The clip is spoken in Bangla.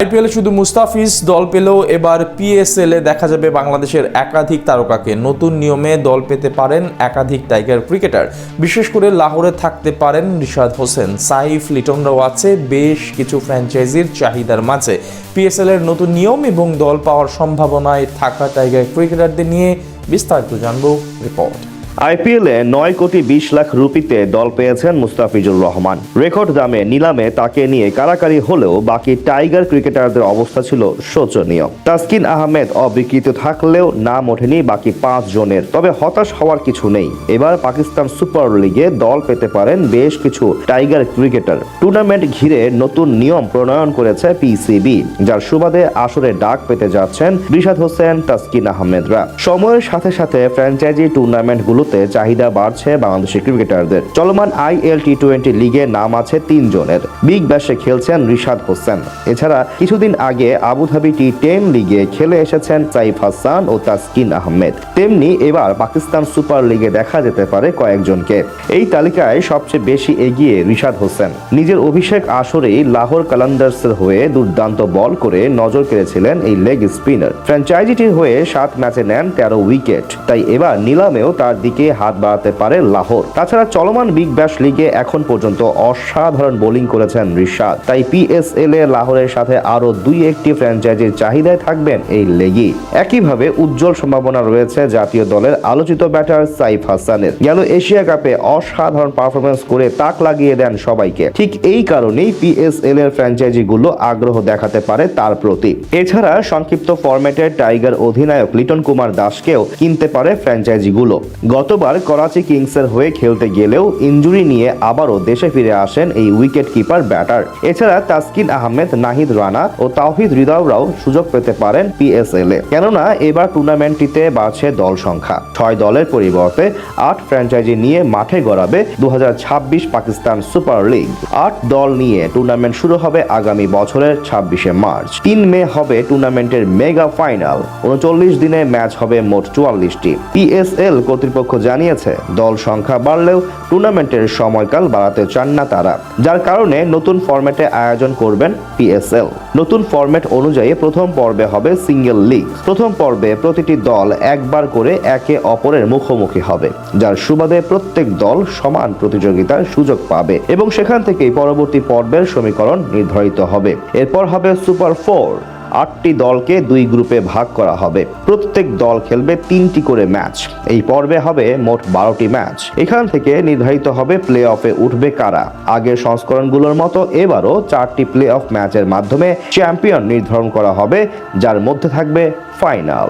আইপিএলে শুধু মুস্তাফিজ দল পেলেও এবার পিএসএল এ দেখা যাবে বাংলাদেশের একাধিক তারকাকে। নতুন নিয়মে দল পেতে পারেন একাধিক টাইগার ক্রিকেটার। বিশেষ করে লাহোরে থাকতে পারেন রিশাদ হোসেন, সাইফ, লিটনরাও আছে বেশ কিছু ফ্র্যাঞ্চাইজির চাহিদার মাঝে। পিএসএল এর নতুন নিয়ম এবং দল পাওয়ার সম্ভাবনায় থাকা টাইগার ক্রিকেটারদের নিয়ে বিস্তারিত জানবো রিপোর্ট। আইপিএলে 9,20,00,000 রুপিতে দল পেয়েছেন মুস্তাফিজুর রহমান। রেকর্ড দামে নিলামে তাকে নিয়ে কারাকারি হলেও বাকি টাইগার ক্রিকেটারদের অবস্থা ছিল শোচনীয়। তাসকিন আহমেদ অবিকৃত থাকলেও নাম ওঠেনি বাকি 5 জনের। তবে হতাশ হওয়ার কিছু নেই, এবার পাকিস্তান সুপার লিগে দল পেতে পারেন বেশ কিছু টাইগার ক্রিকেটার। টুর্নামেন্ট ঘিরে নতুন নিয়ম প্রণয়ন করেছে পিসিবি, যার সুবাদে আসরে ডাক পেতে যাচ্ছেন রিশাদ হোসেন, তাসকিন আহমেদরা। সময়ের সাথে সাথে ফ্র্যাঞ্চাইজি টুর্নামেন্টগুলো চাহিদা বাড়ছে বাংলাদেশি ক্রিকেটারদের। চলমান আইএল টি20 লিগে নাম আছে 3 জনের। বিগ ব্যাশে খেলছেন রিশাদ হোসেন। এছাড়া কিছুদিন আগে আবুধাবি টি10 লিগে খেলে এসেছেন সাইফ হাসান ও তাসকিন আহমেদ। তেমনি এবার পাকিস্তান সুপার লিগে দেখা যেতে পারে কয়েকজনকে। এই তালিকায় সবচেয়ে বেশি এগিয়ে রিশাদ হোসেন। নিজের অভিষেক আসরেই লাহোর কালান্দার্সের হয়ে দুর্দান্ত বল করে নজর কেড়েছিলেন এই লেগ স্পিনার। ফ্র্যাঞ্চাইজিটির হয়ে 7 ম্যাচে নেন 13 উইকেট। তাই এবার নিলামেও তার দিকে হাত বাড়াতে পারে লাহোর। তাছাড়া চলমান বিগ ব্যাশ লিগে এখন পর্যন্ত অসাধারণ বোলিং করেছেন রিশাদ। তাই পিএসএল এ লাহোরের সাথে আরো 2-1টি ফ্র্যাঞ্চাইজির চাহিদায় থাকবেন এই লেগই। একইভাবে উজ্জ্বল সম্ভাবনা রয়েছে জাতীয় দলের আলোচিত ব্যাটার সাইফ হাসানের। গেল এশিয়া কাপে অসাধারণ পারফরমেন্স করে তাক লাগিয়ে দেন সবাইকে। ঠিক এই কারণেই পিএসএল এর ফ্র্যাঞ্চাইজিগুলো আগ্রহ দেখাতে পারে তার প্রতি। এছাড়া সংক্ষিপ্ত ফরম্যাটের টাইগার অধিনায়ক লিটন কুমার দাসকেও কিনতে পারে ফ্র্যাঞ্চাইজিগুলো। গতবার করাচি কিংসের হয়ে খেলতে গেলেও ইনজুরি নিয়ে আবারও দেশে ফিরে আসেন এই উইকেট কিপার ব্যাটার। এছাড়া তাসকিন আহমেদ, নাহিদ রানা ও তাওহিদ হৃদয়রাও সুযোগ পেতে পারেন পিএসএল এ। কেননা এবার টুর্নামেন্টটিতে বাড়ছে দল সংখ্যা। 6 দলের পরিবর্তে 8 ফ্র্যাঞ্চাইজি নিয়ে মাঠে গড়াবে 2026 পাকিস্তান সুপার লিগ। 8 দল নিয়ে টুর্নামেন্ট শুরু হবে আগামী বছরের 26শে মার্চ। 3 মে হবে টুর্নামেন্টের মেগা ফাইনাল। 39 দিনে ম্যাচ হবে মোট 44টি। পিএসএল কর্তৃপক্ষ জানিয়েছে দল সংখ্যা বাড়লেও টুর্নামেন্টের সময়কাল বাড়াতে চান না তারা, যার কারণে নতুন ফরম্যাটে আয়োজন করবেন পিএসএল। নতুন ফরম্যাট অনুযায়ী প্রথম পর্বে হবে সিঙ্গেল লিগ। প্রথম পর্বে প্রতিটি দল একবার করে একে অপরের মুখোমুখি হবে, যার সুবাদে প্রত্যেক দল সমান প্রতিযোগিতার সুযোগ পাবে এবং সেখান থেকেই পরবর্তী পর্বের সমীকরণ নির্ধারিত হবে। এরপর হবে সুপার 4। 8টি দলকে 2 গ্রুপে ভাগ করা হবে। প্রত্যেক দল খেলবে 3টি করে ম্যাচ। এই পর্বে হবে মোট 12টি ম্যাচ। এখান থেকে নির্ধারিত হবে প্লে অফে উঠবে কারা। আগের সংস্করণগুলোর মতো এবারও 4টি প্লে অফ ম্যাচের মাধ্যমে চ্যাম্পিয়ন নির্ধারণ করা হবে, যার মধ্যে থাকবে ফাইনাল।